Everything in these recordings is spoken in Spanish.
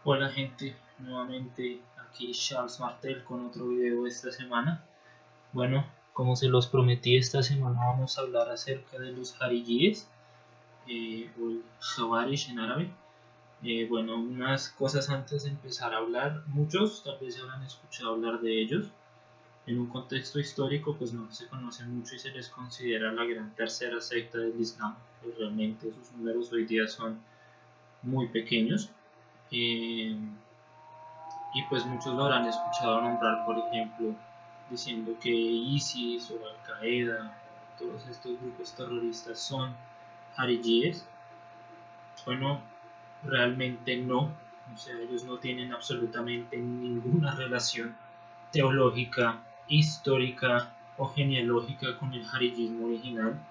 Hola gente, nuevamente aquí Charles Martel con otro video de esta semana. Bueno, como se los prometí, esta semana vamos a hablar acerca de los Harijis o el Jawarish en árabe. Bueno, unas cosas antes de empezar a hablar. Muchos tal vez habrán escuchado hablar de ellos. En un contexto histórico pues no se conoce mucho y se les considera la gran tercera secta del Islam, pues realmente sus números hoy día son muy pequeños. Y pues muchos lo habrán escuchado nombrar, por ejemplo, diciendo que ISIS o Al Qaeda, todos estos grupos terroristas son harijíes. Bueno, realmente no, o sea, ellos no tienen absolutamente ninguna relación teológica, histórica o genealógica con el harijismo original.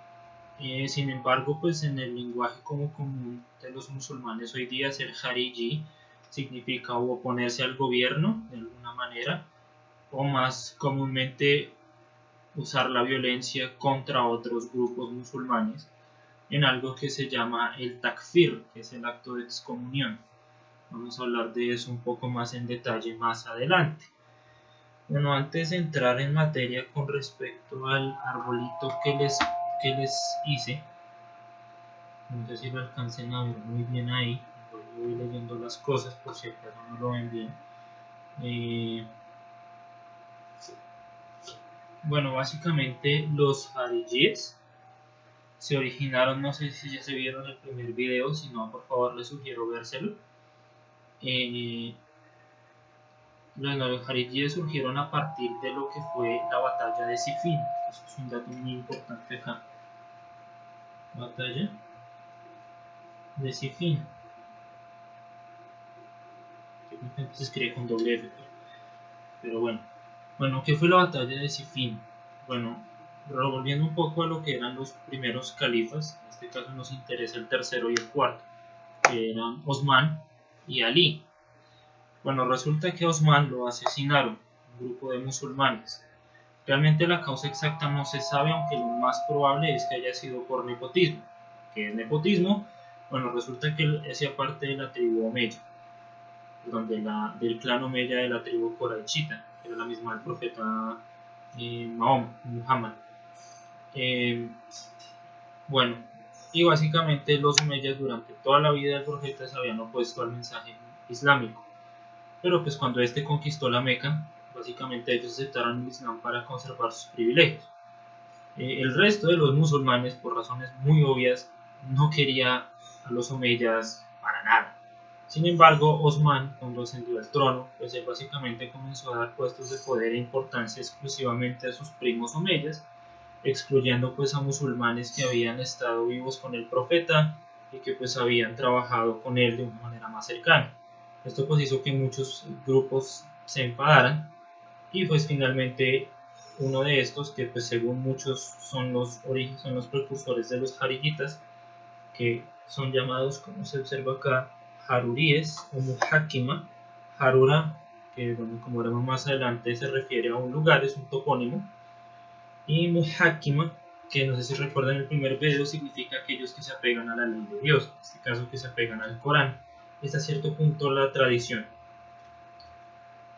Sin embargo, pues en el lenguaje como común de los musulmanes hoy día, ser hariji significa o oponerse al gobierno de alguna manera, o más comúnmente usar la violencia contra otros grupos musulmanes en algo que se llama el takfir, que es el acto de excomunión. Vamos a hablar de eso un poco más en detalle más adelante. Bueno, antes de entrar en materia con respecto al arbolito que les hice, no sé si lo alcancen a ver muy bien ahí, voy leyendo las cosas por si acaso no lo ven bien. Bueno, básicamente los harijis se originaron, no sé si ya se vieron el primer video, si no por favor les sugiero vérselo. Los harijis surgieron a partir de lo que fue la batalla de Sifin. Eso es un dato muy importante acá. Batalla de Sifin. Se escribe con doble F, pero bueno. Bueno, ¿qué fue la batalla de Sifin? Bueno, volviendo un poco a lo que eran los primeros califas, en este caso nos interesa el tercero y el cuarto, que eran Osman y Ali. Bueno, resulta que a Osman lo asesinaron un grupo de musulmanes. Realmente la causa exacta no se sabe, aunque lo más probable es que haya sido por nepotismo. ¿Qué es nepotismo? Bueno, resulta que él hacía parte de la tribu Omeya, del clan Omeya de la tribu Qurayshita, que era la misma del profeta Muhammad. Bueno, y básicamente los omeyas durante toda la vida del profeta se habían opuesto al mensaje islámico, pero pues cuando este conquistó la Meca, básicamente ellos aceptaron el Islam para conservar sus privilegios. El resto de los musulmanes, por razones muy obvias, no quería a los omeyas para nada. Sin embargo, Osman, cuando ascendió al trono, pues él básicamente comenzó a dar puestos de poder e importancia exclusivamente a sus primos omeyas, excluyendo pues a musulmanes que habían estado vivos con el profeta y que pues habían trabajado con él de una manera más cercana. Esto pues hizo que muchos grupos se enfadaran y pues finalmente uno de estos, que pues según muchos son los precursores de los harijitas, que son llamados, como se observa acá, haruríes o muhakkima. Harura, que bueno, como veremos más adelante, se refiere a un lugar, es un topónimo, y muhakkima, que no sé si recuerdan el primer video, significa aquellos que se apegan a la ley de Dios, en este caso que se apegan al Corán, hasta cierto punto la tradición,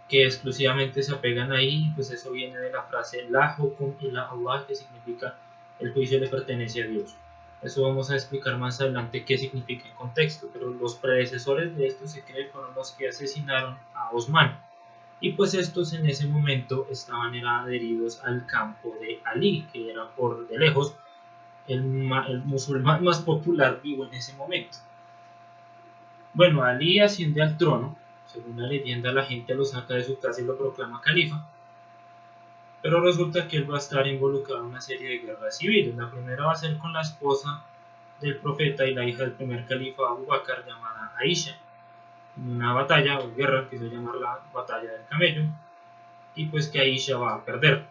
que exclusivamente se apegan ahí, pues eso viene de la frase la hukum ila Allah, que significa el juicio le pertenece a Dios. Eso vamos a explicar más adelante qué significa en contexto, pero los predecesores de esto se cree fueron los que asesinaron a Osman, y pues estos en ese momento estaban adheridos al campo de Ali, que era por de lejos el musulmán más popular vivo en ese momento. Bueno, Ali asciende al trono. Según la leyenda, la gente lo saca de su casa y lo proclama califa, pero resulta que él va a estar involucrado en una serie de guerras civiles. La primera va a ser con la esposa del profeta y la hija del primer califa Abu Bakr, llamada Aisha, en una batalla o guerra que se va a llamar la batalla del camello, y pues que Aisha va a perder.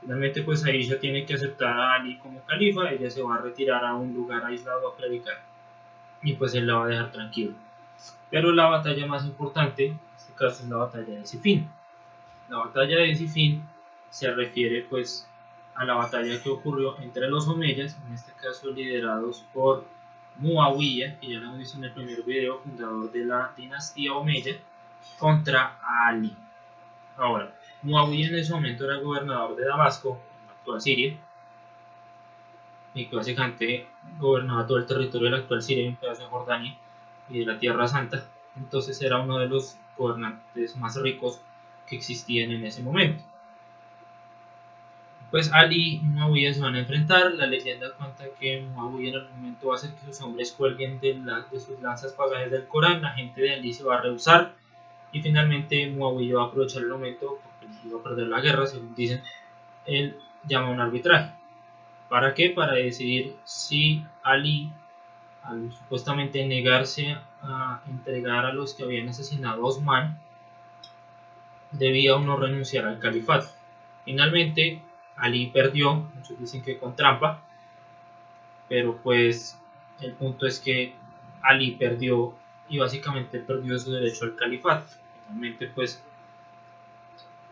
Finalmente pues Aisha tiene que aceptar a Ali como califa, ella se va a retirar a un lugar aislado a predicar, y pues él la va a dejar tranquilo. Pero la batalla más importante, en este caso, es la batalla de Sifin. La batalla de Sifin se refiere pues a la batalla que ocurrió entre los omeyas, en este caso liderados por Muawiyah, que ya lo hemos visto en el primer video, fundador de la dinastía Omeya, contra Ali. Ahora, Muawiyah en ese momento era gobernador de Damasco, en la actual Siria, y que básicamente gobernaba todo el territorio de la actual Siria y un pedazo de Jordania y de la Tierra Santa. Entonces era uno de los gobernantes más ricos que existían en ese momento. Pues Ali y Muawiyah se van a enfrentar. La leyenda cuenta que Muawiyah en algún momento va a hacer que sus hombres cuelguen de sus lanzas pasajes del Corán. La gente de Ali se va a rehusar y finalmente Muawiyah va a aprovechar el momento porque iba a perder la guerra, según dicen. Él llama a un arbitraje. ¿Para qué? Para decidir si Ali, al supuestamente negarse a entregar a los que habían asesinado a Osman, debía o no renunciar al califato. Finalmente, Ali perdió, muchos dicen que con trampa, pero pues el punto es que Ali perdió y básicamente perdió su derecho al califato. Finalmente pues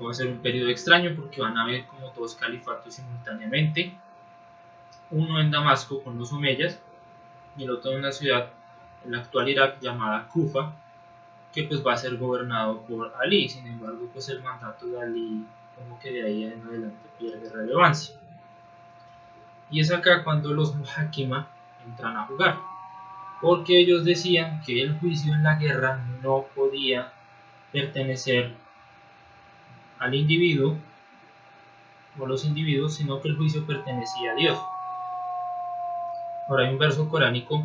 va a ser un periodo extraño porque van a haber como dos califatos simultáneamente, uno en Damasco con los omeyas y el otro en una ciudad en la actual Irak llamada Kufa, que pues va a ser gobernado por Ali. Sin embargo, pues el mandato de Ali como que de ahí en adelante pierde relevancia. Y es acá cuando los Muhakima entran a jugar, porque ellos decían que el juicio en la guerra no podía pertenecer al individuo o a los individuos, sino que el juicio pertenecía a Dios. Ahora hay un verso coránico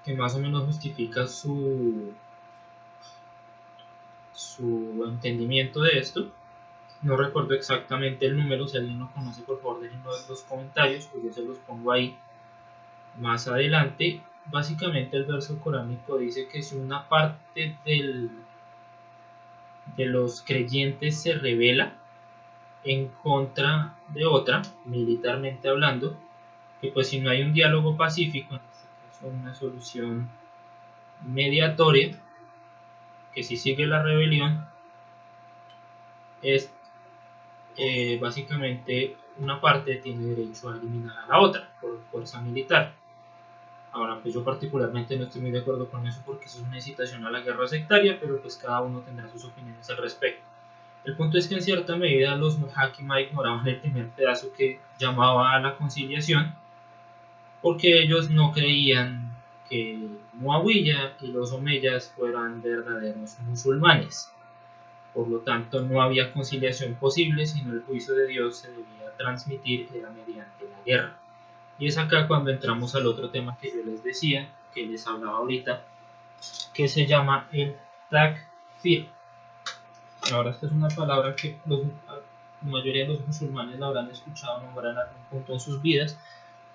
que más o menos justifica su entendimiento de esto. No recuerdo exactamente el número, si alguien lo conoce por favor déjenlo en los comentarios, pues yo se los pongo ahí más adelante. Básicamente el verso coránico dice que si una parte de los creyentes se rebela en contra de otra, militarmente hablando, que pues si no hay un diálogo pacífico, en este caso una solución mediatoria, que si sigue la rebelión, es básicamente una parte tiene derecho a eliminar a la otra por fuerza militar. Ahora, pues yo particularmente no estoy muy de acuerdo con eso porque eso es una incitación a la guerra sectaria, pero pues cada uno tendrá sus opiniones al respecto. El punto es que en cierta medida los Muhakima ignoraban el primer pedazo que llamaba a la conciliación, porque ellos no creían que Muawiyah y los omeyas fueran verdaderos musulmanes. Por lo tanto, no había conciliación posible, sino el juicio de Dios se debía transmitir era mediante la guerra. Y es acá cuando entramos al otro tema que yo les decía, que les hablaba ahorita, que se llama el takfir. Ahora esta es una palabra que la mayoría de los musulmanes la habrán escuchado nombrar en algún punto en sus vidas,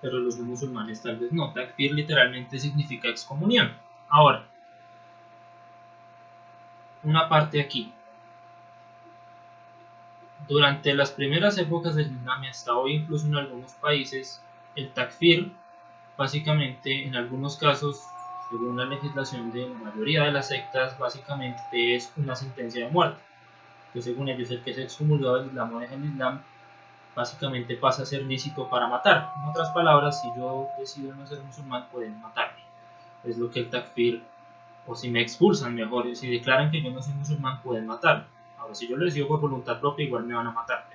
pero los no musulmanes tal vez no. Takfir literalmente significa excomunión. Ahora, una parte aquí. Durante las primeras épocas del Islam y hasta hoy, incluso en algunos países, el takfir, básicamente en algunos casos, según la legislación de la mayoría de las sectas, básicamente es una sentencia de muerte. Que según ellos, el que es excomulgado del Islam o deja el Islam, básicamente pasa a ser lícito para matar. En otras palabras, si yo decido no ser musulmán, pueden matarme. Es lo que el takfir, o si me expulsan mejor, si declaran que yo no soy musulmán, pueden matarme. Ahora, si yo lo decido por voluntad propia, igual me van a matar.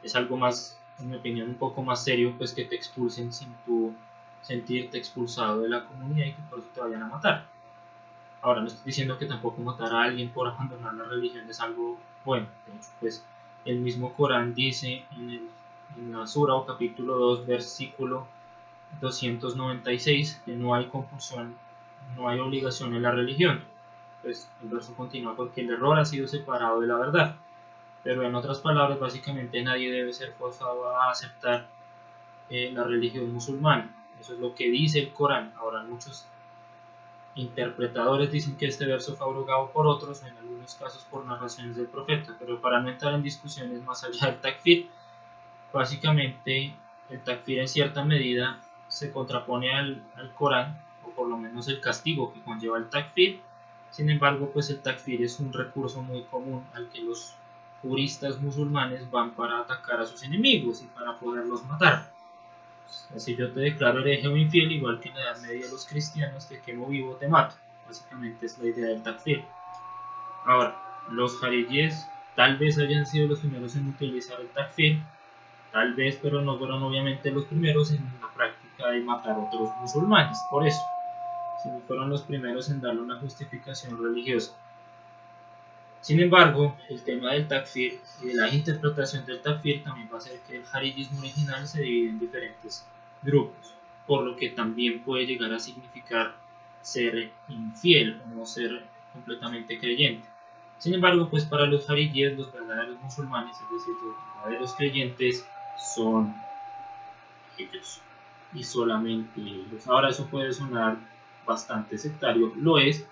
Es algo más, en mi opinión, un poco más serio, pues que te expulsen sin tú sentirte expulsado de la comunidad y que por eso te vayan a matar. Ahora, no estoy diciendo que tampoco matar a alguien por abandonar la religión es algo bueno. De hecho, pues el mismo Corán dice en la Sura o capítulo 2, versículo 296, que no hay compulsión, no hay obligación en la religión. Pues el verso continúa porque el error ha sido separado de la verdad. Pero en otras palabras, básicamente nadie debe ser forzado a aceptar la religión musulmana. Eso es lo que dice el Corán. Ahora muchos interpretadores dicen que este verso fue abrogado por otros, en algunos casos por narraciones del profeta, pero para no entrar en discusiones más allá del takfir, básicamente el takfir en cierta medida se contrapone al Corán, o por lo menos el castigo que conlleva el takfir. Sin embargo, pues el takfir es un recurso muy común al que los juristas musulmanes van para atacar a sus enemigos y para poderlos matar. Si yo te declaro hereje o infiel, igual que en la Edad Media los cristianos, te quemo vivo, te mato. Básicamente es la idea del takfir. Ahora, los jaríes tal vez hayan sido los primeros en utilizar el takfir, tal vez, pero no fueron obviamente los primeros en la práctica de matar a otros musulmanes, por eso, sino fueron los primeros en darle una justificación religiosa. Sin embargo, el tema del takfir y de la interpretación del takfir también va a hacer que el jarillismo original se divide en diferentes grupos, por lo que también puede llegar a significar ser infiel o no ser completamente creyente. Sin embargo, pues para los jarilíes, los verdaderos musulmanes, es decir, los verdaderos creyentes, son ellos y solamente ellos. Ahora eso puede sonar bastante sectario, lo es,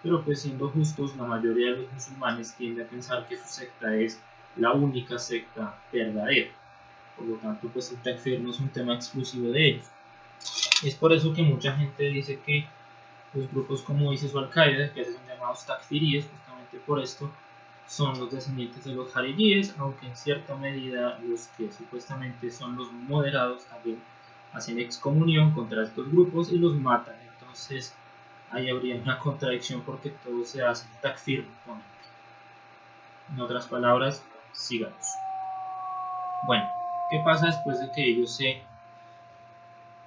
pero pues siendo justos, la mayoría de los musulmanes tiende a pensar que su secta es la única secta verdadera. Por lo tanto, pues el takfir no es un tema exclusivo de ellos. Es por eso que mucha gente dice que los grupos como ISIS o Al-Qaeda, que son llamados takfiríes, justamente por esto, son los descendientes de los jarilíes, aunque en cierta medida los que supuestamente son los moderados también hacen excomunión contra estos grupos y los matan. Entonces ahí habría una contradicción porque todo se hace takfir mutuamente. En otras palabras, sigamos. Bueno, ¿qué pasa después de que ellos se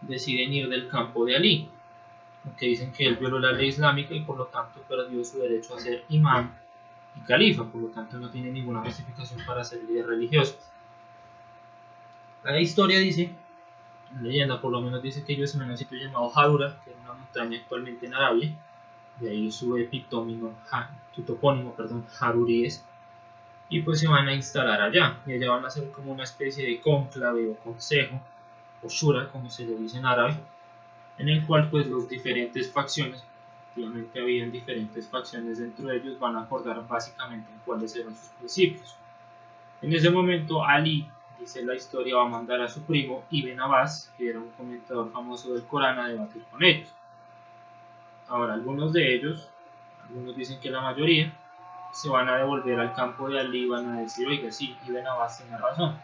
deciden ir del campo de Ali? Porque dicen que él violó la ley islámica y por lo tanto perdió su derecho a ser imán y califa, por lo tanto no tiene ninguna justificación para ser líder religioso. La historia dice, la leyenda por lo menos dice que ellos en un sitio llamado Hadura, que es una montaña actualmente en Arabia, de ahí su topónimo, Haruríes, y pues se van a instalar allá, y allá van a hacer como una especie de cónclave o consejo, o shura, como se le dice en árabe, en el cual pues las diferentes facciones, efectivamente habían diferentes facciones dentro de ellos, van a acordar básicamente en cuáles eran sus principios. En ese momento Ali, dice la historia, va a mandar a su primo Ibn Abbas, que era un comentador famoso del Corán, a debatir con ellos. Ahora algunos de ellos, algunos dicen que la mayoría, se van a devolver al campo de Ali y van a decir, oiga, sí, Ibn Abbas tiene razón,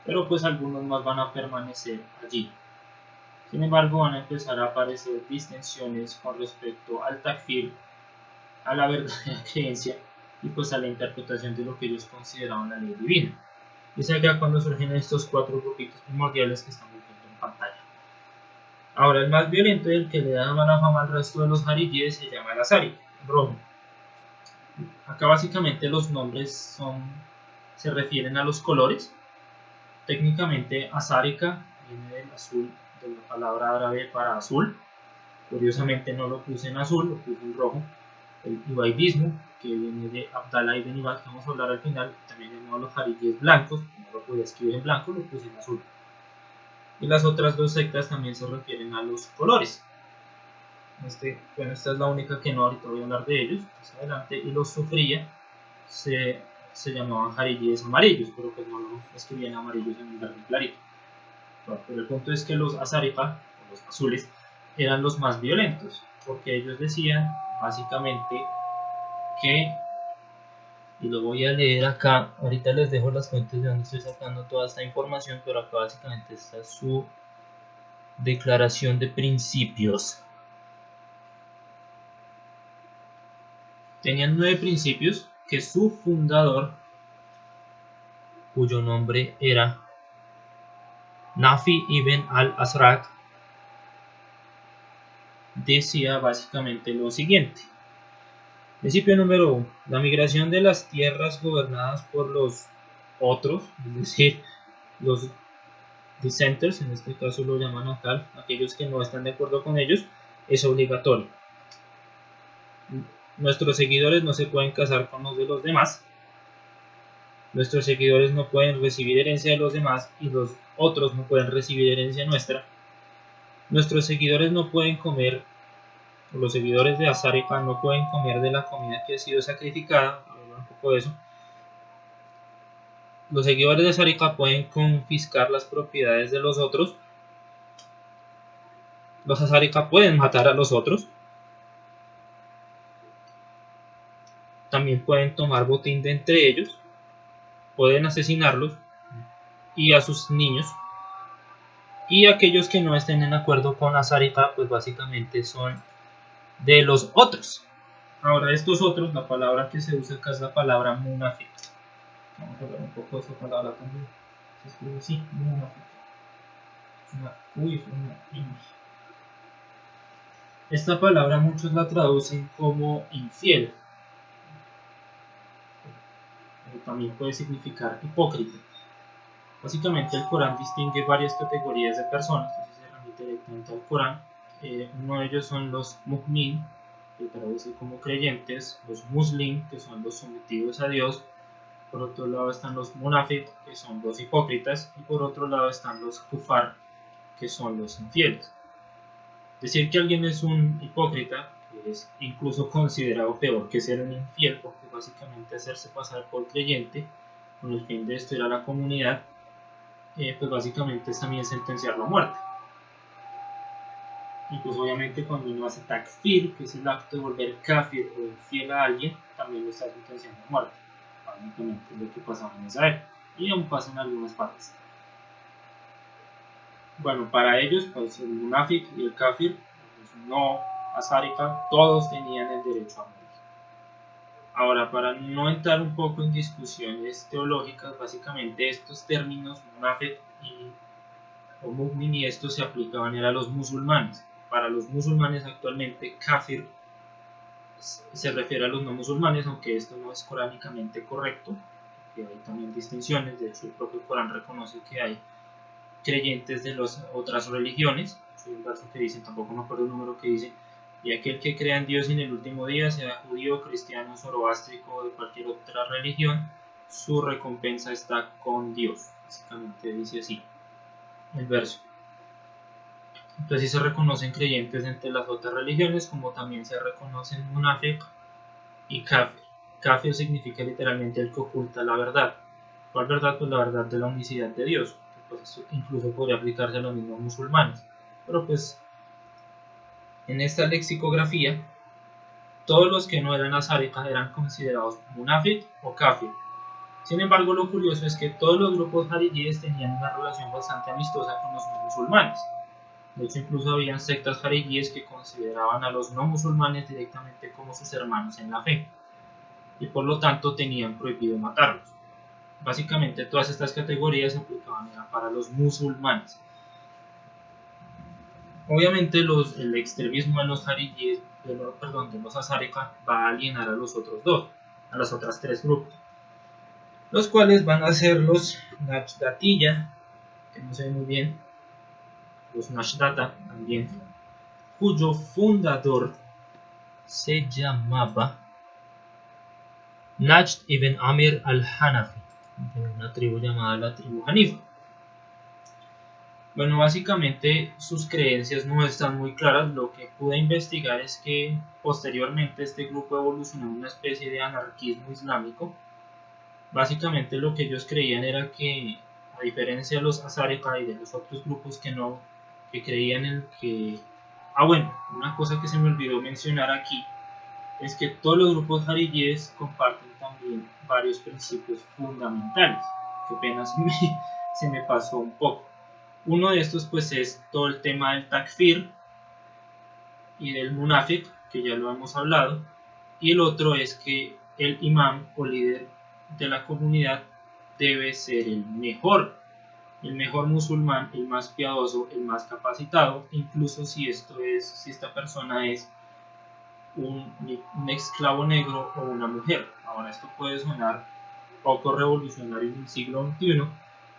pero pues algunos más van a permanecer allí. Sin embargo, van a empezar a aparecer distensiones con respecto al takfir, a la verdadera creencia y pues a la interpretación de lo que ellos consideraban la ley divina. Y es acá cuando surgen estos cuatro grupitos primordiales que estamos viendo en pantalla. Ahora, el más violento y el que le da mala fama al resto de los jarilíes se llama el Azari, rojo. Acá básicamente los nombres se refieren a los colores. Técnicamente Azarica viene del azul, de la palabra árabe para azul. Curiosamente no lo puse en azul, lo puse en rojo. El ibaidismo, que viene de Abdallah ibn Ibad, que vamos a hablar al final, también llamado los jarilíes blancos, no lo podía escribir en blanco, lo puse en azul. Y las otras dos sectas también se refieren a los colores. Esta es la única que no, ahorita voy a hablar de ellos más adelante. Y los sufría se llamaban jarilíes amarillos, pero pues no lo escribían amarillos en un verde clarito. Pero el punto es que los azaripa, o los azules, eran los más violentos, porque ellos decían básicamente que, y lo voy a leer acá, ahorita les dejo las fuentes de donde estoy sacando toda esta información, pero acá básicamente está su declaración de principios. Tenían 9 principios que su fundador, cuyo nombre era Nafi ibn al-Azraq, decía básicamente lo siguiente. Principio número 1. La migración de las tierras gobernadas por los otros, es decir, los dissenters, en este caso lo llaman acá, aquellos que no están de acuerdo con ellos, es obligatorio. Nuestros seguidores no se pueden casar con los de los demás. Nuestros seguidores no pueden recibir herencia de los demás y los otros no pueden recibir herencia nuestra. Nuestros seguidores no pueden comer, los seguidores de Azaripa no pueden comer de la comida que ha sido sacrificada, un poco de eso. Los seguidores de Azaripa pueden confiscar las propiedades de los otros. Los Azaripa pueden matar a los otros. También pueden tomar botín de entre ellos. Pueden asesinarlos y a sus niños. Y aquellos que no estén en acuerdo con Azariqa, pues básicamente son de los otros. Ahora, estos otros, la palabra que se usa acá es la palabra munafiq. Vamos a hablar un poco de esa palabra también. Se escribe así, munafiq. Esta palabra muchos la traducen como infiel. Pero también puede significar hipócrita. Básicamente el Corán distingue varias categorías de personas, así se remite directamente al Corán. Uno de ellos son los mu'min, que traduce como creyentes, los muslim, que son los sometidos a Dios. Por otro lado están los munafiq, que son los hipócritas, y por otro lado están los kufar, que son los infieles. Decir que alguien es un hipócrita es incluso considerado peor que ser un infiel, porque básicamente hacerse pasar por creyente con el fin de destruir a la comunidad, pues básicamente es también sentenciarlo a muerte. Incluso obviamente cuando uno hace takfir, que es el acto de volver kafir o infiel a alguien, también lo está sentenciando a muerte. Básicamente es lo que pasaba en esa época y aún pasa en algunas partes. Bueno, para ellos, pues el munafik y el kafir, pues no azarica, todos tenían el derecho a morir. Ahora, para no entrar un poco en discusiones teológicas, básicamente estos términos munafik o mu'min y estos se aplicaban a los musulmanes. Para los musulmanes actualmente kafir se refiere a los no musulmanes, aunque esto no es coránicamente correcto, que hay también distinciones. De hecho el propio Corán reconoce que hay creyentes de las otras religiones. Hay un verso que dice, tampoco me acuerdo el número que dice, y aquel que crea en Dios en el último día, sea judío, cristiano, zoroástrico o de cualquier otra religión, su recompensa está con Dios. Básicamente dice así el verso. Entonces sí se reconocen creyentes entre las otras religiones, como también se reconocen munafiq y kafir. Kafir significa literalmente el que oculta la verdad. ¿Cuál verdad? Pues la verdad de la unicidad de Dios. Pues esto incluso podría aplicarse a los mismos musulmanes. Pero pues en esta lexicografía, todos los que no eran azaritas eran considerados munafiq o kafir. Sin embargo, lo curioso es que todos los grupos jaríes tenían una relación bastante amistosa con los no musulmanes. De hecho, incluso habían sectas jaríes que consideraban a los no musulmanes directamente como sus hermanos en la fe, y por lo tanto tenían prohibido matarlos. Básicamente todas estas categorías se aplicaban para los musulmanes. Obviamente el extremismo de los jaríes, de los azarica, va a alienar a los otros dos, a las otras tres grupos, los cuales van a ser los Najdatiyya, que no se ve muy bien, los Najdata también, cuyo fundador se llamaba Najd ibn Amir al-Hanafi, de una tribu llamada la tribu Hanifa. Bueno, básicamente sus creencias no están muy claras. Lo que pude investigar es que posteriormente este grupo evolucionó en una especie de anarquismo islámico. Básicamente lo que ellos creían era que, a diferencia de los azarica y de los otros grupos que creían en que... bueno, una cosa que se me olvidó mencionar aquí es que todos los grupos jaríes comparten también varios principios fundamentales, que apenas se me pasó un poco. Uno de estos pues es todo el tema del takfir y del munafiq, que ya lo hemos hablado, y el otro es que el imam o líder de la comunidad debe ser el mejor musulmán, el más piadoso, el más capacitado, incluso si esta persona es un esclavo negro o una mujer. Ahora esto puede sonar poco revolucionario en el siglo XXI,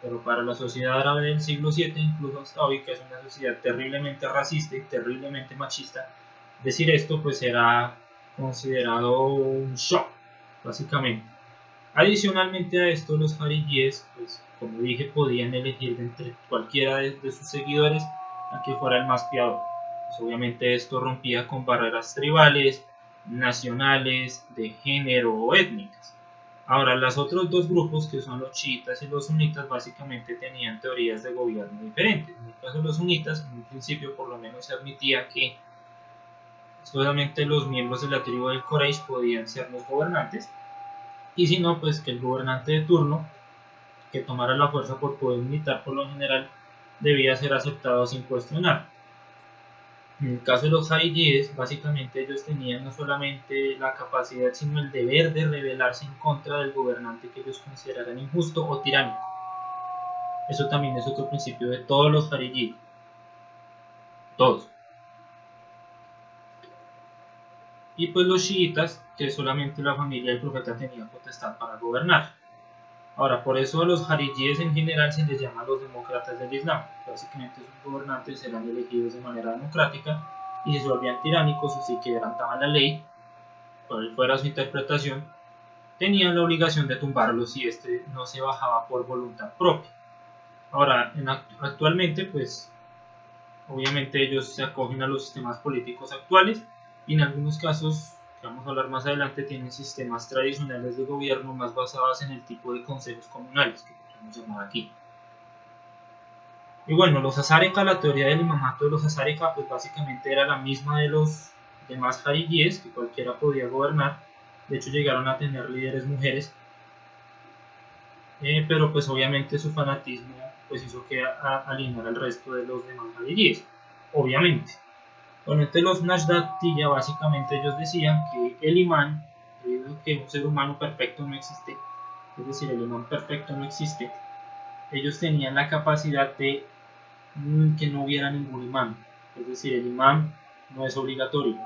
pero para la sociedad árabe del siglo VII, incluso hasta hoy, que es una sociedad terriblemente racista y terriblemente machista, decir esto pues era considerado un shock, básicamente. Adicionalmente a esto, los jaríes, pues como dije, podían elegir de entre cualquiera de sus seguidores a que fuera el más piadoso. Pues obviamente esto rompía con barreras tribales, nacionales, de género o étnicas. Ahora, los otros dos grupos, que son los chiitas y los sunitas, básicamente tenían teorías de gobierno diferentes. En el caso de los sunitas, en un principio por lo menos se admitía que solamente los miembros de la tribu del Quraysh podían ser los gobernantes, y si no, pues que el gobernante de turno, que tomara la fuerza por poder militar por lo general, debía ser aceptado sin cuestionar. En el caso de los jaridíes, básicamente ellos tenían no solamente la capacidad, sino el deber de rebelarse en contra del gobernante que ellos consideraran injusto o tiránico. Eso también es otro principio de todos los jaridíes. Todos. Y pues los chiitas, que solamente la familia del profeta tenía potestad para gobernar. Ahora, por eso a los jaridíes en general se les llama los demócratas del Islam. Básicamente sus gobernantes eran elegidos de manera democrática y si se volvían tiránicos o si quebrantaban la ley, cual fuera su interpretación, tenían la obligación de tumbarlo si este no se bajaba por voluntad propia. Ahora, actualmente, pues, obviamente ellos se acogen a los sistemas políticos actuales y en algunos casos, que vamos a hablar más adelante, tienen sistemas tradicionales de gobierno más basados en el tipo de consejos comunales, que podemos llamar aquí. Y bueno, los Azárika, la teoría del imamato de los Azárika, pues básicamente era la misma de los demás jaridíes, que cualquiera podía gobernar. De hecho, llegaron a tener líderes mujeres, pero pues obviamente su fanatismo pues hizo que alienara al resto de los demás jaridíes, obviamente. Bueno, entre los Nashdaqiyya básicamente ellos decían que el imán, debido a que un ser humano perfecto no existe, es decir, el imán perfecto no existe, ellos tenían la capacidad de que no hubiera ningún imán, es decir, el imán no es obligatorio.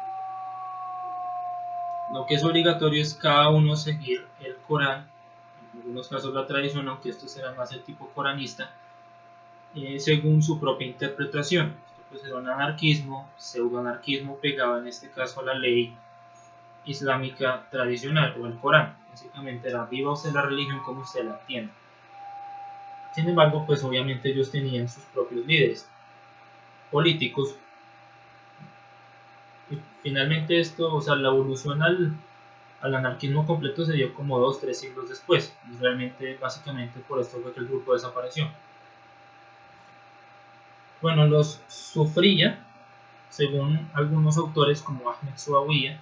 Lo que es obligatorio es cada uno seguir el Corán, en algunos casos la tradición, aunque estos eran más el tipo coranista, según su propia interpretación. Esto pues era un anarquismo, pseudoanarquismo pegado en este caso a la ley islámica tradicional o el Corán. Básicamente era viva usted la religión como usted la entiende. Sin embargo, pues obviamente ellos tenían sus propios líderes políticos. Y finalmente esto, o sea, la evolución al anarquismo completo se dio como 2-3 siglos después. Y realmente, básicamente por esto fue que el grupo desapareció. Bueno, los sufría, según algunos autores como Ahmed Suawiya,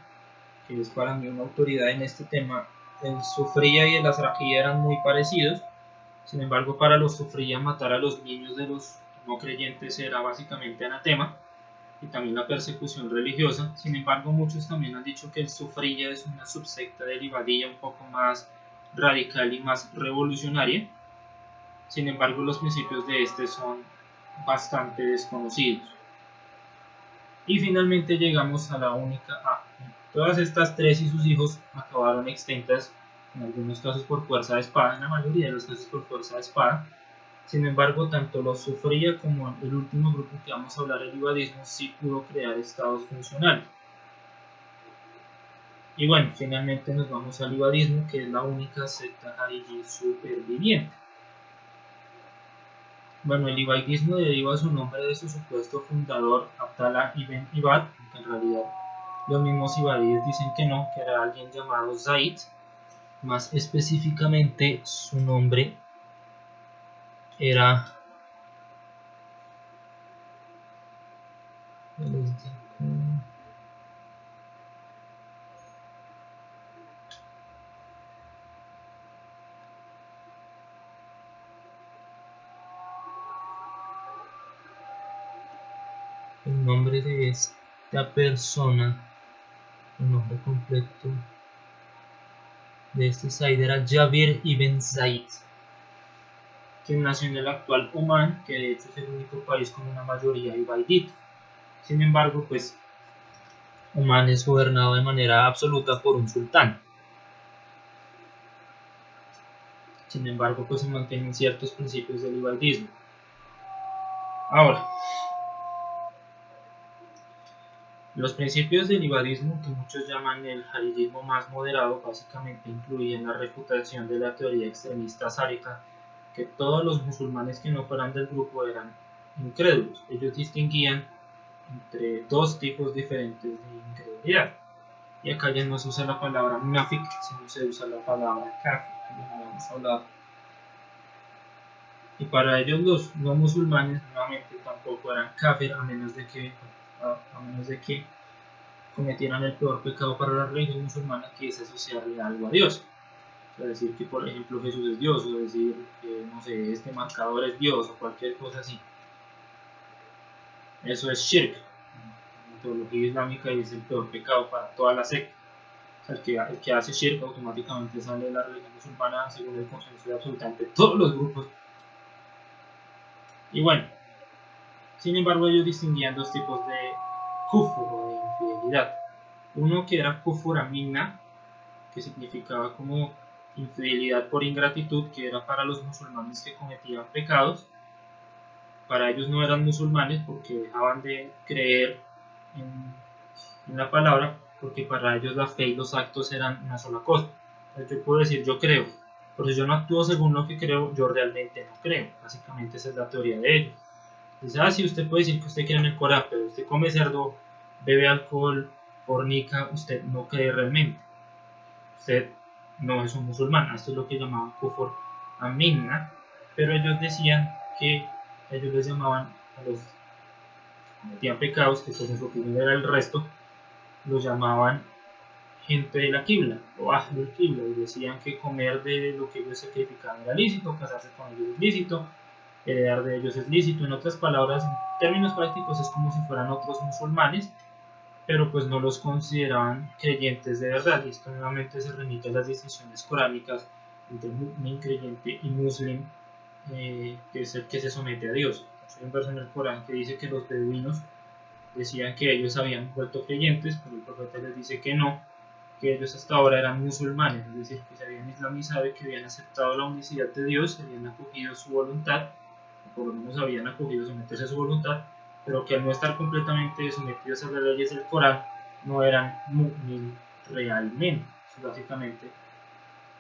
que es para mí una autoridad en este tema, el sufría y el azraqiyya eran muy parecidos. Sin embargo, para los sufría matar a los niños de los no creyentes era básicamente anatema y también la persecución religiosa. Sin embargo, muchos también han dicho que el sufría es una subsecta del ibadiyya un poco más radical y más revolucionaria. Sin embargo, los principios de este son bastante desconocidos. Y finalmente llegamos a la única A. Todas estas tres y sus hijos acabaron extintas, en algunos casos por fuerza de espada, en la mayoría de los casos por fuerza de espada. Sin embargo, tanto los sufría como el último grupo que vamos a hablar, el ibadismo, sí pudo crear estados funcionales. Y bueno, finalmente nos vamos al ibadismo, que es la única secta jaridí superviviente. Bueno, el ibadismo deriva su nombre de su supuesto fundador, Abdallah ibn Ibad, aunque en realidad los mismos ibadíes dicen que no, que era alguien llamado Zaid. Más específicamente, su nombre era... El nombre de esta persona, el nombre completo de este Zaid era Jabir ibn Zaid, quien nació en el actual Omán, que de hecho es el único país con una mayoría ibadita. Sin embargo, pues Omán es gobernado de manera absoluta por un sultán. Sin embargo, pues se mantienen ciertos principios del ibadismo. Ahora, los principios del ibadismo, que muchos llaman el jaridismo más moderado, básicamente incluyen la refutación de la teoría extremista azárika, que todos los musulmanes que no fueran del grupo eran incrédulos. Ellos distinguían entre dos tipos diferentes de incredulidad. Y acá ya no se usa la palabra munafik, sino se usa la palabra kafir, como habíamos hablado. Y para ellos los no musulmanes nuevamente tampoco eran kafir, a menos de que cometieran el peor pecado para la religión musulmana, que es asociarle algo a Dios. O sea, decir que por ejemplo Jesús es Dios, o decir que no sé, este marcador es Dios, o cualquier cosa así. Eso es shirk. En la teología islámica y es el peor pecado para toda la secta. O sea, el que hace shirk automáticamente sale de la religión musulmana según el consenso de absolutamente todos los grupos. Y bueno, sin embargo ellos distinguían dos tipos de kufur o de infidelidad. Uno que era kufur amina, que significaba como infidelidad por ingratitud, que era para los musulmanes que cometían pecados. Para ellos no eran musulmanes porque dejaban de creer en la palabra, porque para ellos la fe y los actos eran una sola cosa. Entonces yo puedo decir yo creo, pero si yo no actúo según lo que creo, yo realmente no creo. Básicamente esa es la teoría de ellos. Dice, sí, usted puede decir que usted cree en el Corán, pero usted come cerdo, bebe alcohol, fornica, usted no cree realmente. Usted no es un musulmán. Esto es lo que llamaban kufur amina, pero ellos decían que ellos les llamaban a los que cometían pecados, que pues en su opinión era el resto, los llamaban gente de la Qibla o Ahlul Qibla, y decían que comer de lo que ellos sacrificaban era lícito, casarse con ellos es lícito, heredar de ellos es lícito. En otras palabras, en términos prácticos es como si fueran otros musulmanes, pero pues no los consideraban creyentes de verdad. Y esto nuevamente se remite a las distinciones coránicas entre mu'min, creyente, y muslim, que es el que se somete a Dios. Hay un verso en el Corán que dice que los beduinos decían que ellos habían vuelto creyentes, pero el profeta les dice que no, que ellos hasta ahora eran musulmanes, es decir, que se habían islamizado y que habían aceptado la unicidad de Dios, habían acogido su voluntad, o por lo menos habían acogido someterse a su voluntad, pero que al no estar completamente sometidos a las leyes del Corán, no eran mu'min realmente. Básicamente,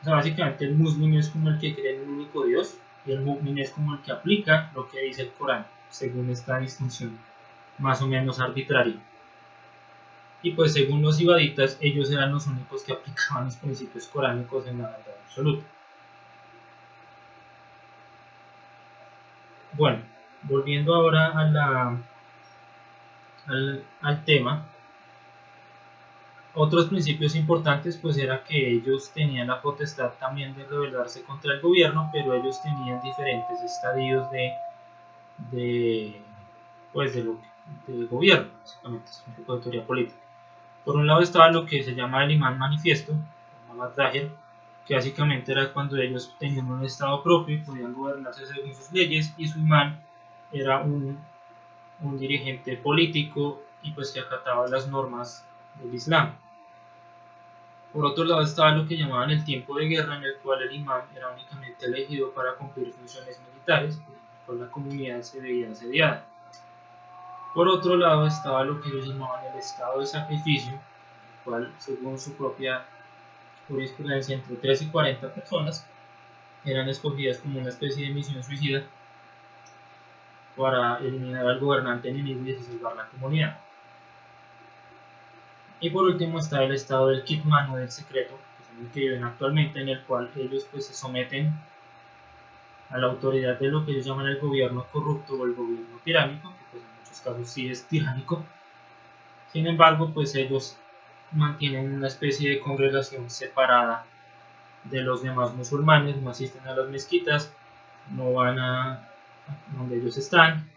básicamente el muslim es como el que cree en un único Dios, y el mu'min es como el que aplica lo que dice el Corán, según esta distinción más o menos arbitraria. Y pues según los ibaditas, ellos eran los únicos que aplicaban los principios coránicos en la verdad absoluta. Bueno, volviendo ahora al tema, otros principios importantes pues era que ellos tenían la potestad también de rebelarse contra el gobierno, pero ellos tenían diferentes estadios de gobierno, básicamente, es un tipo de teoría política. Por un lado estaba lo que se llama el imán manifiesto, Muhammad Zahir, que básicamente era cuando ellos tenían un estado propio y podían gobernarse según sus leyes, y su imán era un dirigente político y pues que acataba las normas del Islam. Por otro lado estaba lo que llamaban el tiempo de guerra, en el cual el imán era únicamente elegido para cumplir funciones militares, por la comunidad se veía asediada. Por otro lado estaba lo que ellos llamaban el estado de sacrificio, el cual según su propia jurisprudencia entre 3 y 40 personas eran escogidas como una especie de misión suicida para eliminar al gobernante enemigo y salvar la comunidad. Y por último está el estado del kitman o del secreto, que es el que viven actualmente, en el cual ellos pues se someten a la autoridad de lo que ellos llaman el gobierno corrupto o el gobierno tiránico, que pues en muchos casos sí es tiránico. Sin embargo, pues ellos mantienen una especie de congregación separada de los demás musulmanes, no asisten a las mezquitas, no van a donde ellos están,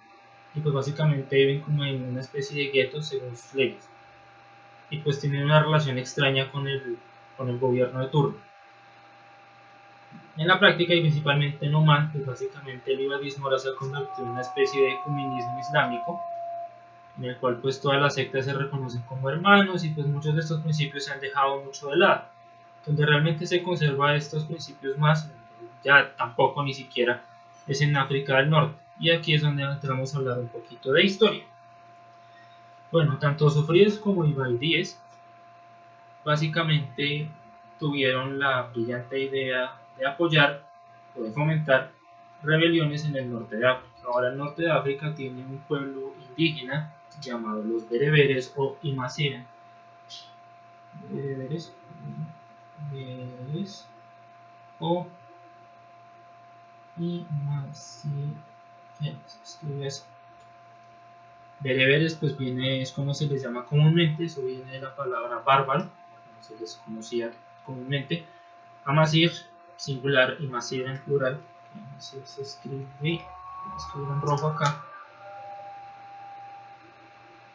y pues básicamente viven como en una especie de gueto según sus leyes, y pues tienen una relación extraña con el gobierno de turno. En la práctica y principalmente en Oman, pues básicamente el ibadismo ahora se ha convertido en una especie de comunismo islámico, en el cual pues todas las sectas se reconocen como hermanos, y pues muchos de estos principios se han dejado mucho de lado. Donde realmente se conserva estos principios más, ya tampoco ni siquiera es en África del Norte, y aquí es donde entramos a hablar un poquito de historia. Bueno, tanto sufríes como ibadíes básicamente tuvieron la brillante idea de apoyar o de fomentar rebeliones en el norte de África. Ahora el norte de África tiene un pueblo indígena llamado los bereberes o imasiren. Bereberes o imasiren. Bereberes pues viene, es como se les llama comúnmente, eso viene de la palabra bárbaro, como se les conocía comúnmente. Amasir, singular, y Masir en plural. Se escribe en rojo acá.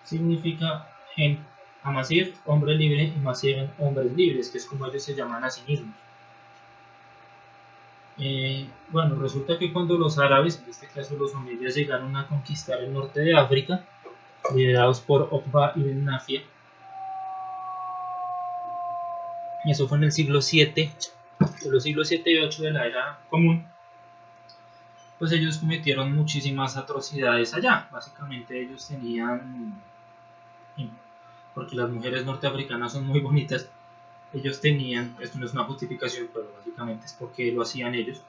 significa gen Amasir, hombre libre, y Masir, hombres libres, que es como ellos se llaman a sí mismos. Bueno, resulta que cuando los árabes, en este caso los omeyas, llegaron a conquistar el norte de África, liderados por Okba ibn Nafia, eso fue en el siglo VII, de los siglos 7 y 8 de la era común, pues ellos cometieron muchísimas atrocidades allá. Básicamente ellos tenían, porque las mujeres norteafricanas son muy bonitas, ellos tenían, esto no es una justificación, pero básicamente es porque lo hacían ellos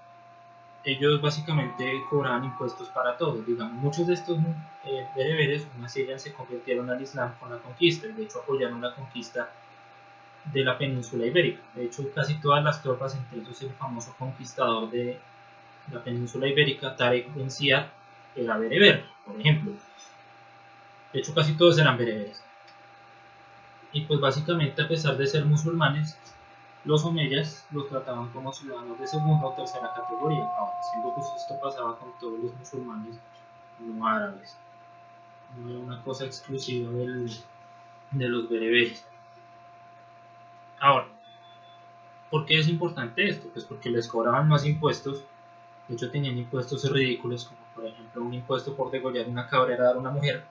básicamente cobraban impuestos para todo. Digamos, muchos de estos bereberes, una serie, se convirtieron al Islam con la conquista, y de hecho apoyaron la conquista de la península ibérica. De hecho, casi todas las tropas, entre ellos el famoso conquistador de la península ibérica, Tarek Ben Ziyad, era bereber, por ejemplo. De hecho, casi todos eran bereberes. Y pues básicamente, a pesar de ser musulmanes, los omeyas los trataban como ciudadanos de segunda o tercera categoría. Ahora, siendo que esto pasaba con todos los musulmanes no árabes. No era una cosa exclusiva de los bereberes. Ahora, ¿por qué es importante esto? Pues porque les cobraban más impuestos. De hecho, tenían impuestos ridículos, como por ejemplo un impuesto por degollar una cabra era dar una mujer.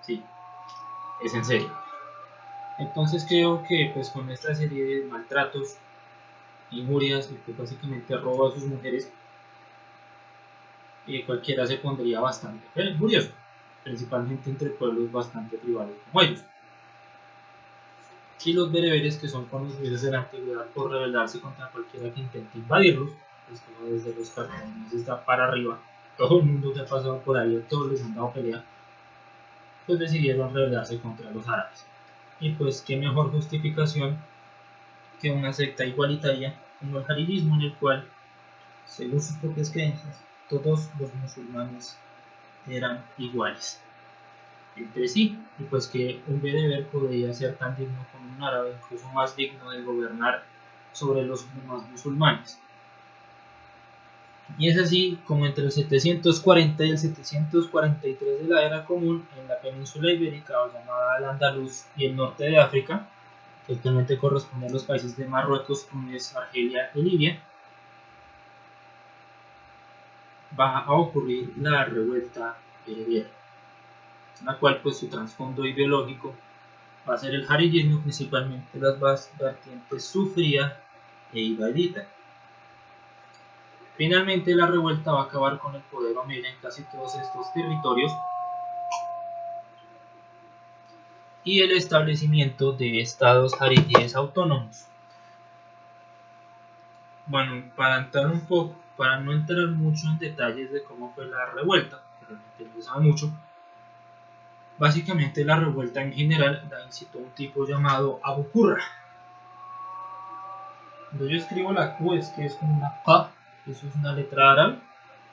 Sí, es en serio. Entonces creo que pues con esta serie de maltratos, injurias y pues básicamente robo a sus mujeres, cualquiera se pondría bastante furioso, principalmente entre pueblos bastante tribales como ellos. Y los bereberes, que son conocidos en la antigüedad por rebelarse contra cualquiera que intente invadirlos, pues como desde los cartagineses está para arriba, todo el mundo que ha pasado por ahí, a todos les han dado pelea, pues decidieron rebelarse contra los árabes. Y pues qué mejor justificación que una secta igualitaria como el jaridismo, en el cual, según sus propias creencias, todos los musulmanes eran iguales entre sí, y pues que un bereber podría ser tan digno como un árabe, incluso más digno de gobernar sobre los demás musulmanes. Y es así como entre el 740 y el 743 de la era común, en la península ibérica, o llamada Al-Andalus, y el norte de África, que actualmente corresponde a los países de Marruecos, Túnez, Argelia y Libia, va a ocurrir la revuelta bereber, la cual pues su trasfondo ideológico va a ser el jaridismo, principalmente las vertientes sufría e ibadita. Finalmente la revuelta va a acabar con el poder omeya en casi todos estos territorios y el establecimiento de estados jaridíes autónomos. Bueno, para no entrar mucho en detalles de cómo fue la revuelta, que realmente no se sabe mucho, básicamente la revuelta en general la incitó un tipo llamado Abu Qurra. Cuando yo escribo la Q es que es como una Q, eso es una letra árabe,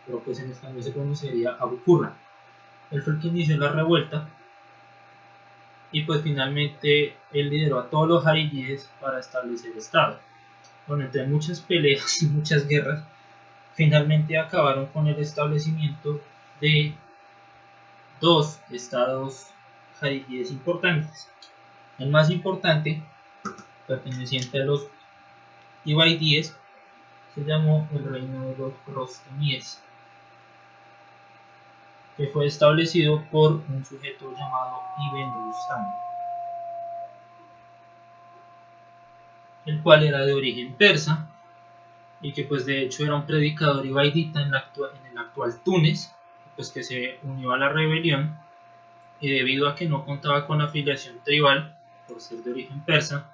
pero pues en español se pronunciaría Abu Qurra. Él fue el que inició la revuelta y pues finalmente él lideró a todos los jaridíes para establecer estado. Bueno, entre muchas peleas y muchas guerras, finalmente acabaron con el establecimiento de dos estados jaridíes importantes. El más importante, perteneciente a los Ubaidíes, se llamó el reino de los Rostemíes, que fue establecido por un sujeto llamado Ibn Rustam, el cual era de origen persa y que pues de hecho era un predicador ibaidita en el actual Túnez, pues que se unió a la rebelión y debido a que no contaba con afiliación tribal por ser de origen persa,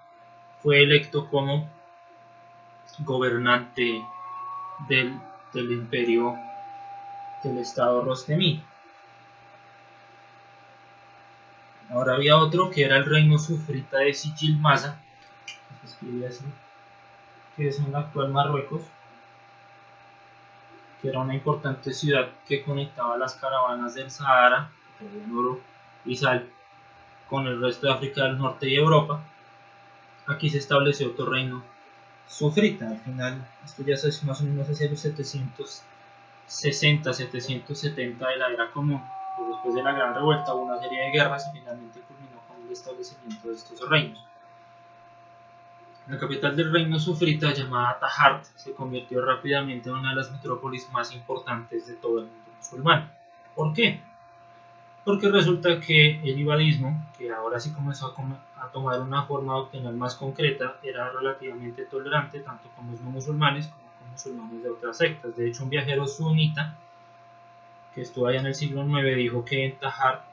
fue electo como gobernante del imperio del estado Rostemí. Ahora había otro que era el reino sufrita de Sijil Masa, que se escribía así, que es en el actual Marruecos, que era una importante ciudad que conectaba las caravanas del Sahara, que traían oro y sal, con el resto de África del Norte y Europa. Aquí se estableció otro reino sufrita. Al final, esto ya es más o menos hacia los 760-770 de la era común. pues después de la gran revuelta hubo una serie de guerras y finalmente culminó con el establecimiento de estos reinos. La capital del reino sufrita, llamada Tahart, se convirtió rápidamente en una de las metrópolis más importantes de todo el mundo musulmán. ¿Por qué? Porque resulta que el ibadismo, que ahora sí comenzó a tomar una forma doctrinal más concreta, era relativamente tolerante tanto con los no musulmanes como con musulmanes de otras sectas. De hecho, un viajero sunita que estuvo allá en el siglo IX dijo que en Tahart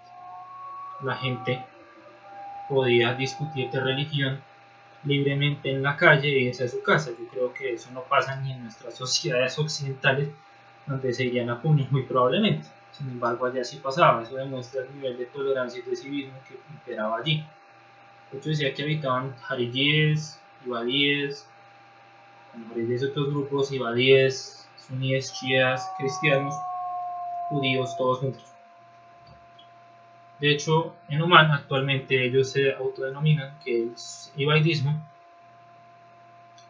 la gente podía discutir de religión libremente en la calle y irse a su casa. Yo creo que eso no pasa ni en nuestras sociedades occidentales, donde se irían a punir muy probablemente. Sin embargo, allá sí pasaba. Eso demuestra el nivel de tolerancia y de civismo que imperaba allí. De hecho, decía que habitaban jarilíes, ibadíes, jarilíes de otros grupos, ibadíes, suníes, chiíes, cristianos, judíos, todos juntos. De hecho, en Oman actualmente ellos se autodenominan que el ibadismo,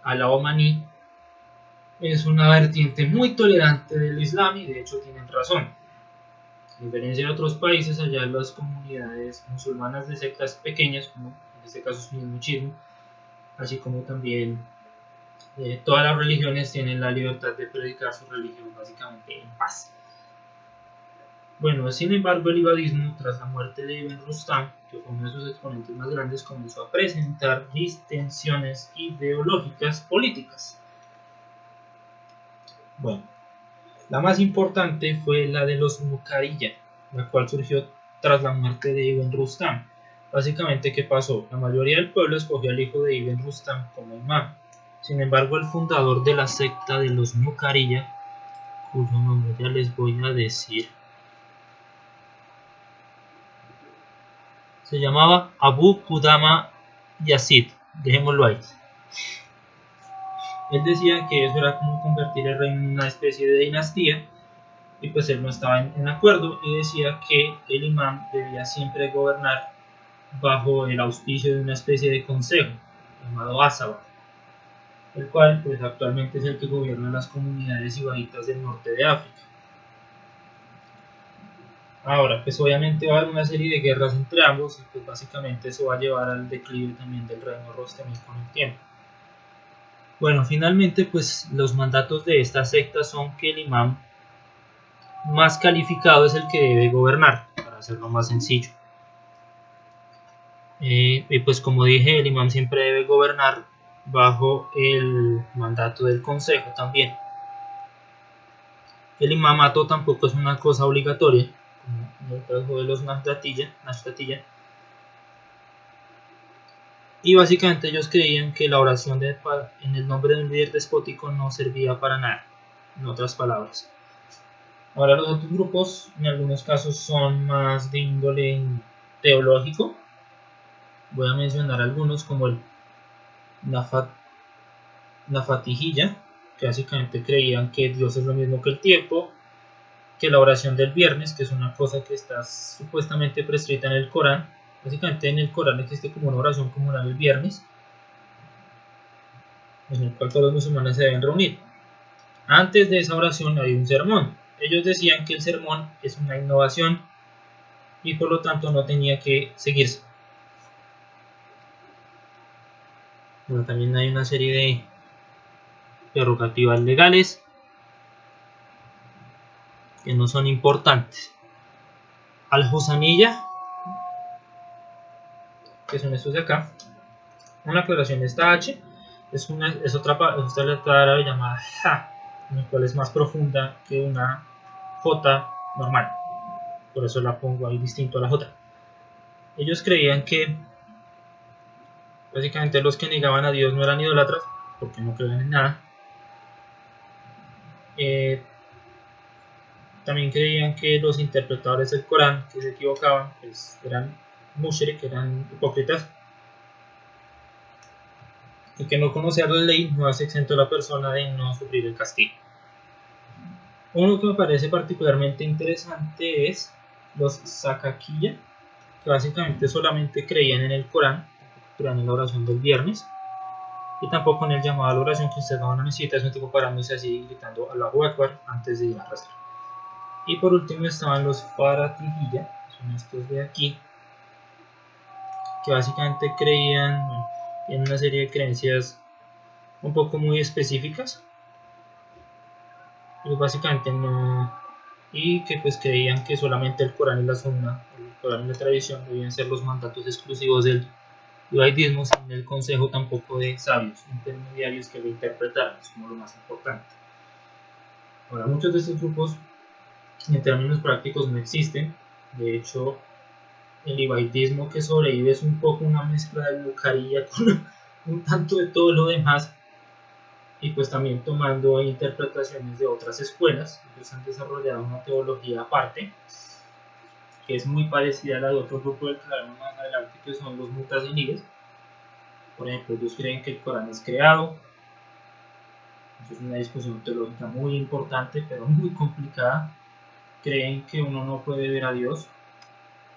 a-la omaní, es una vertiente muy tolerante del Islam y de hecho tienen razón. A diferencia de otros países, allá las comunidades musulmanas de sectas pequeñas, como en este caso es el muchismo, así como también todas las religiones tienen la libertad de predicar su religión básicamente en paz. Bueno, sin embargo, el ibadismo, tras la muerte de Ibn Rustam, que fue uno de sus exponentes más grandes, comenzó a presentar distensiones ideológicas políticas. Bueno, la más importante fue la de los Muqariyya, la cual surgió tras la muerte de Ibn Rustam. Básicamente, ¿qué pasó? La mayoría del pueblo escogió al hijo de Ibn Rustam como imam. Sin embargo, el fundador de la secta de los Muqariyya, cuyo nombre ya les voy a decir, se llamaba Abu Qudama Yazid, dejémoslo ahí. Él decía que eso era como convertir el reino en una especie de dinastía, y pues él no estaba en acuerdo y decía que el imán debía siempre gobernar bajo el auspicio de una especie de consejo llamado Asaba, el cual pues actualmente es el que gobierna las comunidades ibaditas del norte de África. Ahora, pues obviamente va a haber una serie de guerras entre ambos y pues básicamente eso va a llevar al declive también del reino rostemí con el tiempo. Bueno, finalmente pues los mandatos de esta secta son que el imán más calificado es el que debe gobernar, para hacerlo más sencillo. Y pues como dije, el imán siempre debe gobernar bajo el mandato del consejo también. El imamato tampoco es una cosa obligatoria, como en el caso de los Nashtatiyya. Y básicamente ellos creían que la oración en el nombre de un líder despótico no servía para nada, en otras palabras. Ahora los otros grupos en algunos casos son más de índole teológico. Voy a mencionar algunos como el Nafatijiyya, que básicamente creían que Dios es lo mismo que el tiempo, que la oración del viernes, que es una cosa que está supuestamente prescrita en el Corán. Básicamente en el Corán existe como una oración comunal el viernes, en el cual todos los musulmanes se deben reunir. Antes de esa oración hay un sermón. Ellos decían que el sermón es una innovación y por lo tanto no tenía que seguirse. Bueno, también hay una serie de prerrogativas legales que no son importantes. Al-Husaniyya, que son estos de acá. Una aclaración, esta H es otra letra árabe llamada Ja, la cual es más profunda que una J normal. Por eso la pongo ahí distinto a la J. Ellos creían que básicamente los que negaban a Dios no eran idólatras, porque no creían en nada. También creían que los interpretadores del Corán que se equivocaban pues eran mushrik, eran hipócritas, y que no conocer la ley no hace exento a la persona de no sufrir el castigo. Uno que me parece particularmente interesante es los Sakakiyya, que básicamente solamente creían en el Corán, creían en la oración del viernes, y tampoco en el llamado a la oración que usted no necesita, es un tipo parándose así gritando Allahu Akbar antes de ir a rezar. Y por último estaban los Faratihiyya, son estos de aquí, que básicamente creían en una serie de creencias un poco muy específicas, y básicamente no, y que pues creían que solamente el Corán y la Sunna, el Corán y la tradición debían ser los mandatos exclusivos del judaísmo, sin el consejo tampoco de sabios intermediarios que lo interpretaran, es como lo más importante. Ahora, muchos de estos grupos en términos prácticos no existen. De hecho, el ibaitismo que sobrevive es un poco una mezcla de Bukhariya con un tanto de todo lo demás, y pues también tomando interpretaciones de otras escuelas. Ellos han desarrollado una teología aparte que es muy parecida a la de otro grupo del que hablaremos más adelante, que son los mutazilíes. Por ejemplo, ellos creen que el Corán es creado. Eso es una discusión teológica muy importante, pero muy complicada. Creen que uno no puede ver a Dios.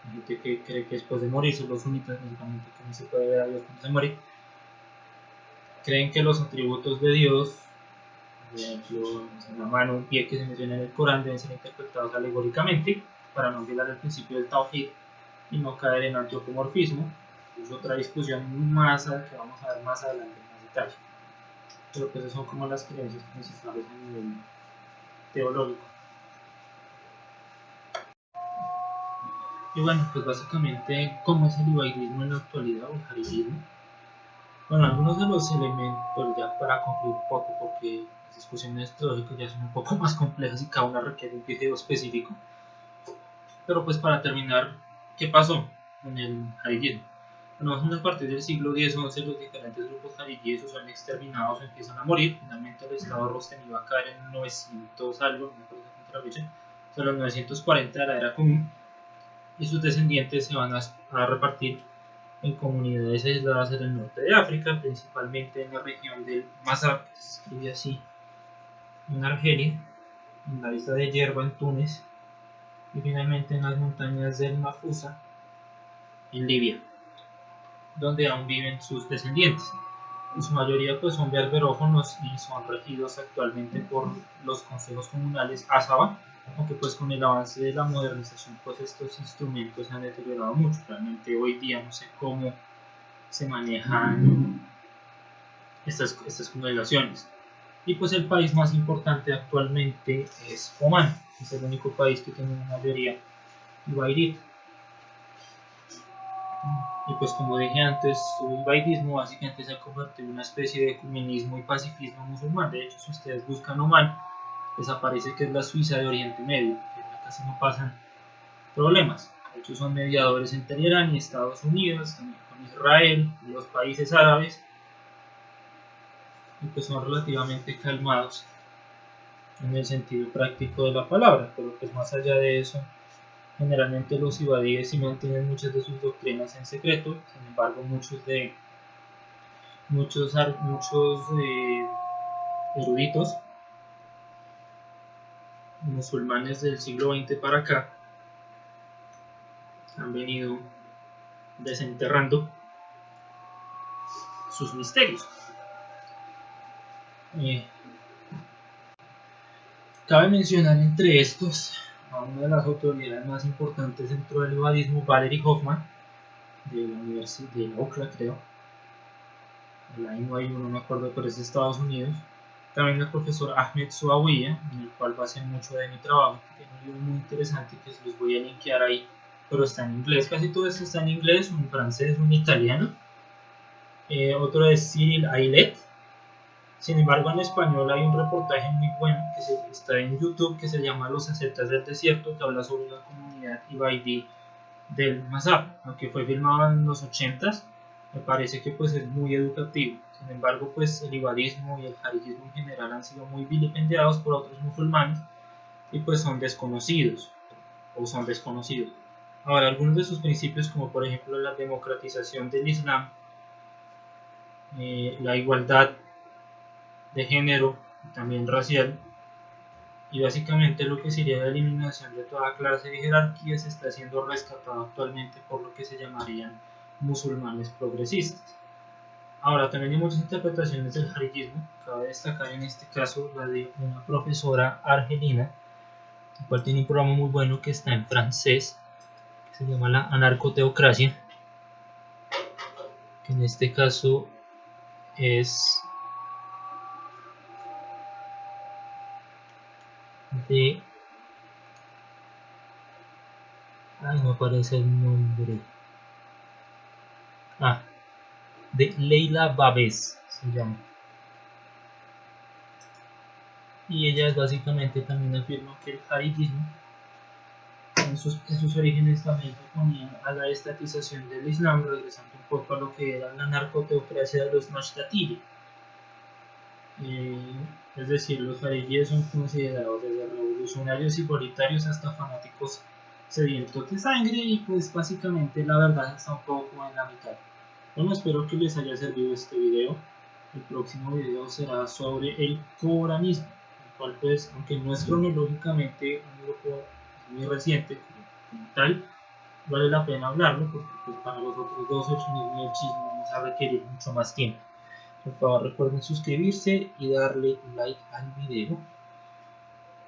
Hay gente que cree que después de morir, son los sunitas principalmente, que no se puede ver a Dios después de morir. Creen que los atributos de Dios, por ejemplo, una mano, un pie que se menciona en el Corán, deben ser interpretados alegóricamente para no violar el principio del Tawhid y no caer en antropomorfismo. Es otra discusión más que vamos a ver más adelante en más detalle. Pero pues esas son como las creencias principales a nivel teológico. Y bueno, pues básicamente, ¿cómo es el ibaidismo en la actualidad o el haridismo? Bueno, algunos de los elementos, pues ya para concluir un poco, porque las discusiones teológicas ya son un poco más complejas y cada una requiere un video específico. Pero pues para terminar, ¿qué pasó con el haridismo? Bueno, más o menos a partir del siglo X-XI, los diferentes grupos haridíes son exterminados o empiezan a morir. Finalmente el Estado Rosteni va a caer en 900 algo, no me acuerdo contra la fecha, son los 940 de la era común, y sus descendientes se van a repartir en comunidades aisladas en el norte de África, principalmente en la región del Mazab, que se escribe así, en Argelia, en la isla de Yerba en Túnez, y finalmente en las montañas del Mafusa, en Libia, donde aún viven sus descendientes. En su mayoría pues son berberófonos y son regidos actualmente por los consejos comunales Azaba, aunque pues con el avance de la modernización pues estos instrumentos se han deteriorado mucho. Realmente hoy día no sé cómo se manejan estas congregaciones. Y pues el país más importante actualmente es Omán, que es el único país que tiene una mayoría ibaidita. Y pues como dije antes, el ibaidismo básicamente se ha convertido en una especie de ecumenismo y pacifismo musulmán. De hecho, si ustedes buscan Omán, les aparece que es la Suiza de Oriente Medio, que casi no pasan problemas. De hecho, son mediadores entre Irán y Estados Unidos, también con Israel y los países árabes, y pues son relativamente calmados en el sentido práctico de la palabra, pero pues más allá de eso, generalmente los ibadíes sí mantienen muchas de sus doctrinas en secreto. Sin embargo, muchos eruditos musulmanes del siglo XX para acá han venido desenterrando sus misterios. Cabe mencionar entre estos a una de las autoridades más importantes dentro del ibadismo, Valerie Hoffman, de la Universidad de UCLA, creo, de la NYU, no me acuerdo, pero es de Estados Unidos. También el profesor Ahmed Suawiya, en el cual basé mucho de mi trabajo, que tiene un libro muy interesante que se los voy a linkear ahí, pero está en inglés. Casi todo esto está en inglés, un francés, un italiano. Otro es Cyril Ailet. Sin embargo, en español hay un reportaje muy bueno que está en YouTube, que se llama Los ascetas del desierto, que habla sobre la comunidad ibaidí del Mazab, aunque fue filmado en los 80s. Me parece que pues es muy educativo. Sin embargo, pues el ibadismo y el haridismo en general han sido muy vilipendiados por otros musulmanes y pues son desconocidos o son desconocidos. Ahora, algunos de sus principios, como por ejemplo la democratización del Islam, la igualdad de género y también racial, y básicamente lo que sería la eliminación de toda clase de jerarquías, está siendo rescatado actualmente por lo que se llamarían musulmanes progresistas. Ahora, también hay muchas interpretaciones del haridismo. Cabe destacar en este caso la de una profesora argelina el cual tiene un programa muy bueno que está en francés, que se llama la anarcoteocracia, que en este caso es de... Ay, no aparece el nombre. De Leila Babes se llama. Y ella básicamente también afirma que el jaridismo en sus orígenes también se oponían a la estatización del Islam, regresando un poco a lo que era la narcoteocracia de los Nashtati. Es decir, los jaridíes son considerados desde revolucionarios igualitarios hasta fanáticos sedientos de sangre, y pues básicamente la verdad está un poco en la mitad. Bueno, espero que les haya servido este video. El próximo video será sobre el coranismo, el cual pues, aunque no es cronológicamente un grupo muy reciente como tal, vale la pena hablarlo porque pues, para los otros dos, el sunismo y el chismo, vamos a requerir mucho más tiempo. Por favor recuerden suscribirse y darle like al video.